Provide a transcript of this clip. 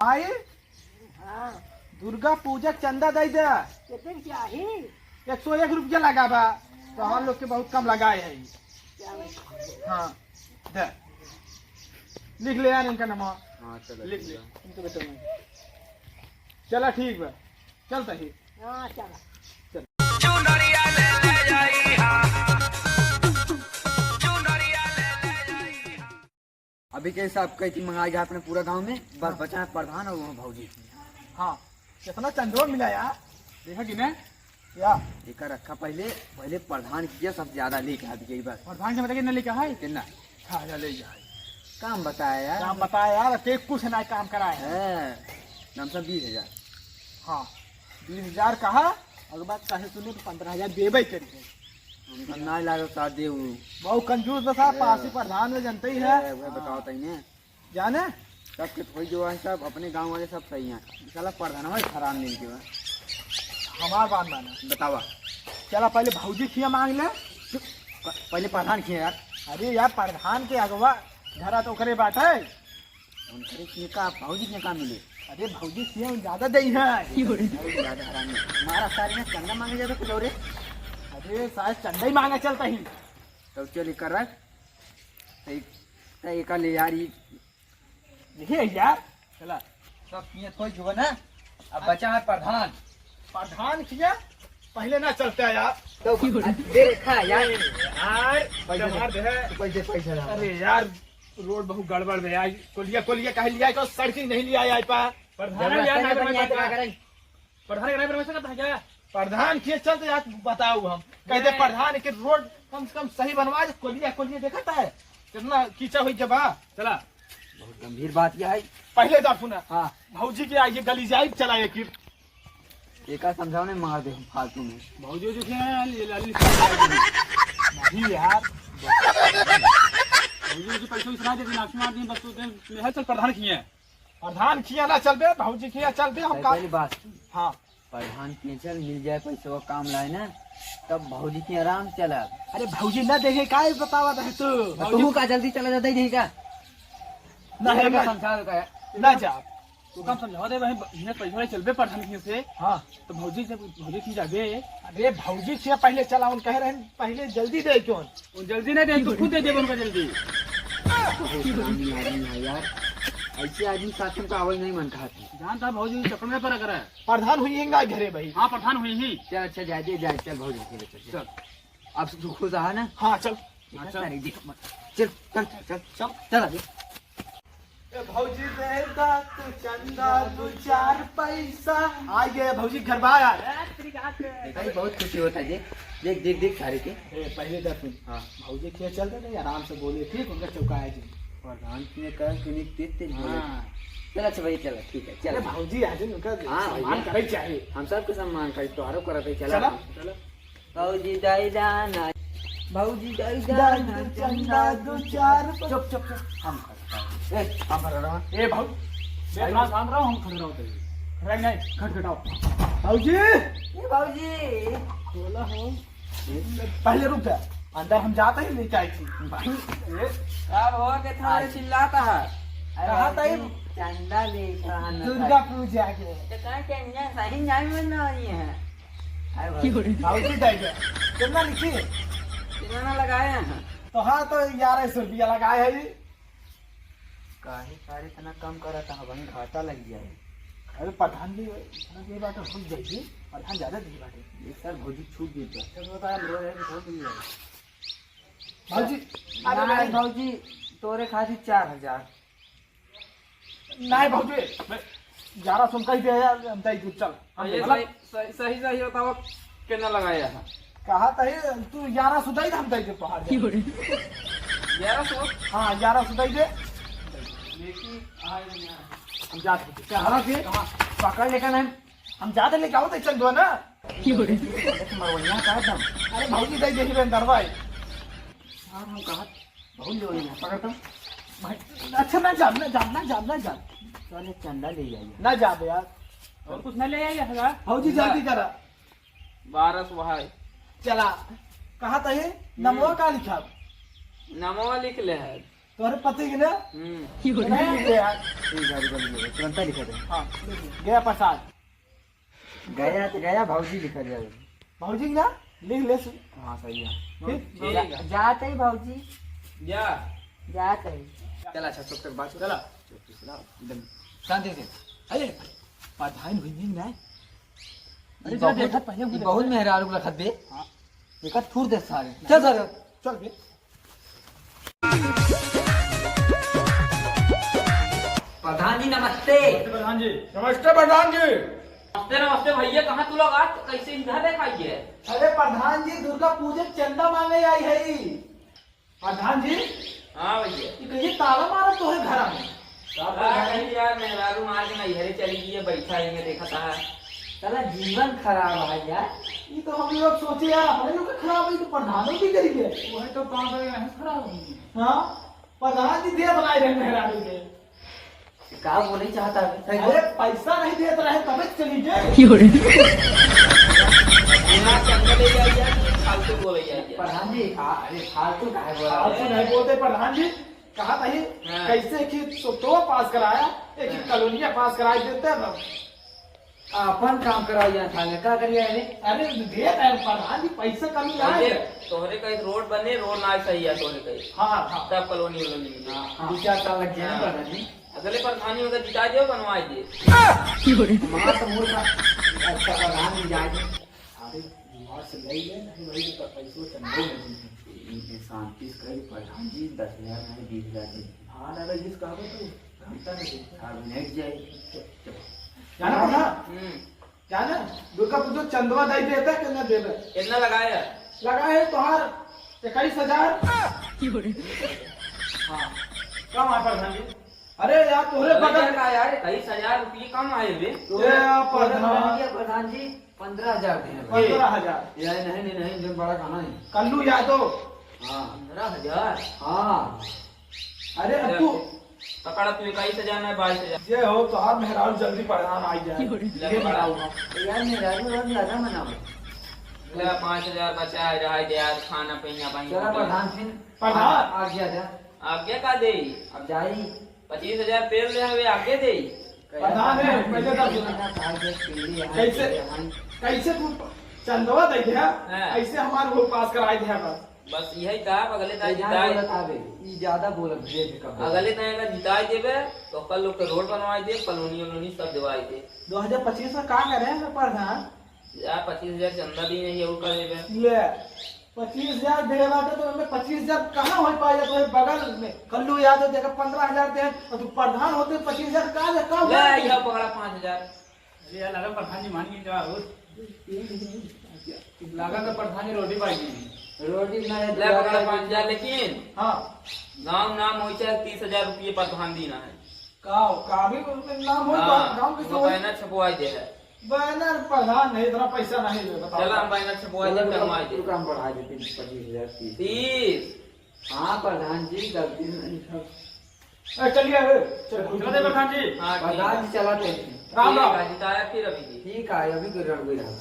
माई हाँ दुर्गा पूजा चंदा दे दे। कितने चाहिए? 101 रुपया लगा बा तो हम लोग के बहुत कम लगाए है। हाँ दे लिख ले यार इनका नाम। हाँ चलो लिख ले इनको बेटा। चला ठीक बा चलता ही। हाँ चला। अभी के हिसाब कैसी मंगाई गया अपने पूरा गांव में, बस बचा है प्रधान और वो भौजी। हाँ कितना चंदवा मिला यार देखा कि नहीं क्या एक रखा पहले पहले प्रधान किया सब ज्यादा लेके आ गई बस। प्रधान से बताइए न लेके है कितना खा जा ले जाए काम बताया यार। काम बताया यार के कुछ ना काम कराया है। है नाम सब 20,000। हाँ 20,000 कहा अगर बात कहे सुने तो 15,000 देवे करिए। हमको ना लागो साथ दे वो बहुत कंजूस बसा पासी प्रधान में जनते ही है। वो बताओ तई ने जाने सबके थोड़ी जो है सब अपने गांव वाले सब सही हैं। साला प्रधान में खराब नहीं किया। हमार बात माना बतावा चला पहले भौजी खिया मांग ले। पहले प्रधान किए यार। अरे यार प्रधान के अगवा धरा तो करे बात है। उनके किए का भौजी ने काम मिले। अरे भौजी खिया ज्यादा दे है। ज्यादा हराम हमारा सारी में चंदा मांगे जाता कुछ और। अरे शायद चंदा ही मांगा चलता ही तो चल कर रख एक ले यार ये यार चला सब किए थोड़ी जो ना। अब बचा है प्रधान। प्रधान खिया पहले ना चलते है यार तो दे रखा है यार। यार पैसे पैसे अरे यार रोड बहुत गड़बड़ है यार। कोलिया कोलिया कह लिया तो सड़क ही नहीं लिया यार पा प्रधान यार प्रधान नहीं परमिशन करता है क्या प्रधान किए चलते यार बताओ हम कहते प्रधान के रोड कम से कम सही बनवा दे। कोलिया कोलिया देखता है कितना कीचा हुई जब चला बहुत गंभीर बात यह है। पहले तो सुना हाँ भौजी के आइए गली जाए चला एक एक समझाओ नहीं मार दे फालतू में। भौजी जो नहीं यार पैसा सुना दे बस चल प्रधान किए प्रधान किया ना चल बे भौजी किया चल बे हम पहली बात हाँ प्रधान के चल मिल जाए पैसे वो काम लाए ना तब भौजी के आराम चला। अरे भौजी ना देखे का बतावा था तू का जल्दी चला जाता ही नहीं का ना समझा का ना जा तो कम समझा दे भाई पैसा चलबे प्रधान किए से। हाँ तो भौजी से भौजी की जाबे। अरे भौजी से पहले चला उन कह रहे हैं पहले जल्दी दे क्यों उन जल्दी नहीं दे तू खुद दे दे उनका जल्दी। आदमी है यार ऐसे आदमी साथ में आवाज नहीं मन खाती जानता भौजी चक्कर में पड़ा करे प्रधान हुई है घरे भाई। हाँ प्रधान हुई ही चल अच्छा जाए दे जाए चल भौजी चल अब तू खुद रहा ना। हाँ चल चल चल चल चल चल भौजी दे दा तू चंदा 2-4 पैसा आ गए भौजी घर बाहर कहीं बहुत खुशी होता है देख देख देख देख सारे के। पहले दस मिनट हाँ भौजी खेल चल रहे आराम से बोले ठीक उनका चौका है जी प्रधान ने कहा कि नहीं तेज तेज बोले। चल अच्छा भाई चल ठीक है चल भौजी आज उनका हाँ सम्मान करे चाहिए हम सबके सम्मान करी तोहारो करते चला चला भौजी दाई दाना भौजी दाई दाना चंदा 2-4 चुप चुप चुप हम करता ए हम कर रहा ए भाई मैं मान रहा हूँ हम खड़े रहो तेरे नहीं खटखटाओ भौजी भौजी बोला हो पहले रुक जा अंदर हम जाते ही नहीं चाहिए थी भाई अब हो के थोड़ा चिल्लाता है कहा था चंदा ले दुर्गा पूजा के तो कहाँ चंदा सही नहीं बन रही है भौजी दे गया कितना लिखी कितना लगाए हैं तो हाँ तो 1100 रुपया लगाए है काहे सारे इतना कम करा था वहीं घाटा लग गया है। अरे प्रधान भी ये बात भूल जाइए प्रधान ज्यादा दी बात ये सर भौजी छूट दी भौजी अरे भौजी तोरे खाती 4,000 नहीं भौजी 1100 कही दे यार हम तय चल सही सही बताओ कितना लगाया है। कहा था तू 1100 दे हम तय पहाड़ 1100 हाँ 1100 दे हम जाते चढ़ा के पकड़ लेकर नहीं हम जाते लेके आओ तो चल दो ना मरवैया का दम अरे भौजी दे देखी दरवाई हाँ हम कहा बहुत जो है पकड़ तुम अच्छा ना जा ना जा ना जा ना जा चलो चंदा ले जाइए ना जा यार और कुछ ना ले आइए भौजी जल्दी करा 1200 भाई चला कहा था ये नमवा का लिखा नमवा लिख ले है तुम्हारे पति की ना नहीं गया। तुरंत लिखा दे। हाँ गया प्रसाद गया तो गया भाजी लिखा जाए। भाजी ना लिख ले हाँ सही है। ठीक जाते ही भाजी जा जाते ही। चला अच्छा चुप तक बात चला एकदम शांति से। अरे प्रधान हुई नहीं ना अरे बहुत- देखा पहले ये बहुत मेहरारू रखत बे। देखा थूर दे सारे। चल सर चल फिर प्रधान जी नमस्ते। प्रधान जी नमस्ते प्रधान जी। नमस्ते नमस्ते भैया, कहाँ तू लोग आज कैसे इधर देखाई है? अरे प्रधान जी दुर्गा पूजा चंदा मांगे आई है प्रधान जी। हाँ भैया। ये ताला मारा तो है घर में कहीं यार मेहरारू मार के नैहरे चली गई है, बैठा है देखा था। चला जीवन खराब है यार। ये तो हम लोग सोचे यार हमारे लोग का खराब है तो प्रधानों की करेंगे। वही तो काम करेगा खराब होगी। हाँ प्रधान जी दे बनाए रहे मेहरारू के। क्या बोले चाहता है? अरे पैसा नहीं देते रहे तब चली जाए। चंदा ले जाइए, फालतू बोले जाइए। प्रधान जी अरे फालतू काहे बोला? आपको नहीं बोलते प्रधान जी। कहा था ही हाँ। कैसे कि तो पास कराया एक ही कॉलोनिया पास कराई देते ना। अपन काम कराओ यहाँ था क्या करिए? अरे दे रहे प्रधान जी पैसा कमी ना है। तोहरे कहीं रोड बने, रोड ना सही है तोहरे कहीं। हाँ हाँ तब कॉलोनी वालोनी दो चार साल लग गया प्रधान जी। अगले प्रधानी होगा जिता दे बनवाई दे। माँ तो मूर्ख अच्छा प्रधान जी जाए। अरे जुआ से ले गए नहीं वही तो पैसों चंदे नहीं। शांति से कही प्रधान जी 10,000 नहीं 20,000 दे। हाँ ना जिस कहा तो घंटा नहीं अब नेक्स्ट जाए। जाना पड़ा जाना दुर्गा पूजा चंदवा दे देता कि न देवे। कितना लगाया? लगा है तुहार 21,000। हाँ कम है प्रधान जी। अरे यार तोहरे बगल का यार 21,000 रुपये कम आए बे। प्रधान जी 15,000 दे। 15,000 यार नहीं जो बड़ा खाना है। कल्लू यादव। हाँ 15,000। हाँ अरे अब तू पकड़ा तू 21,000 है 22,000। ये हो तुहार मेहरारू जल्दी प्रधान आई जाए ये बताऊंगा। यार मेरा भी ज्यादा मनाओ। 5,000 बचा है, रहा है यार खाना पीना पानी। चला प्रधान फिर प्रधान। आ गया था। आगे का दे? अब जाई 25,000 पेड़ ले हवे आगे दे। प्रधान है पहले तो कैसे तू चंदवा दे दे हाँ। ऐसे हमारे वो पास कराए थे बस। बस यही था। अगले तारीख जिताए, ज्यादा बोलत अगले तारीख का जिताए देवे तो कल लोग के रोड बनवाए दे, कॉलोनी वलोनी सब दिवाई दे। 2025 में क्या करे हैं प्रधान? यार 25,000 चंदा दी नहीं और कर देवे। ले 25,000 दे बाटे तो हमें 25,000 कहाँ हो पाएगा? तो बगल में कल्लू यादव देखा 15,000 दे और तू प्रधान होते 25,000 कहाँ से कहाँ ले यह पकड़ा 5,000। ये लगा प्रधान जी मान के जाओ लगा तो प्रधान जी रोटी पाएगी रोटी ले पकड़ा 5,000। लेकिन हाँ गाँव नाम हो चाहे 30,000 रुपये प्रधान दीना है। का भी नाम हो गाँव के वो बैनर छपवाई दे है। बैनर प्रधान नहीं इतना पैसा नहीं दे बता। चला हम बैनर छपवाई दे बनवाई दे। काम बढ़ा देते 25,000 30। हाँ प्रधान जी गलती नहीं। चलिए चलो प्रधान जी। हाँ ठीक प्रधान है। जी चलाते राम राम। जिताया फिर अभी जी। ठीक है अभी कोई रण रहा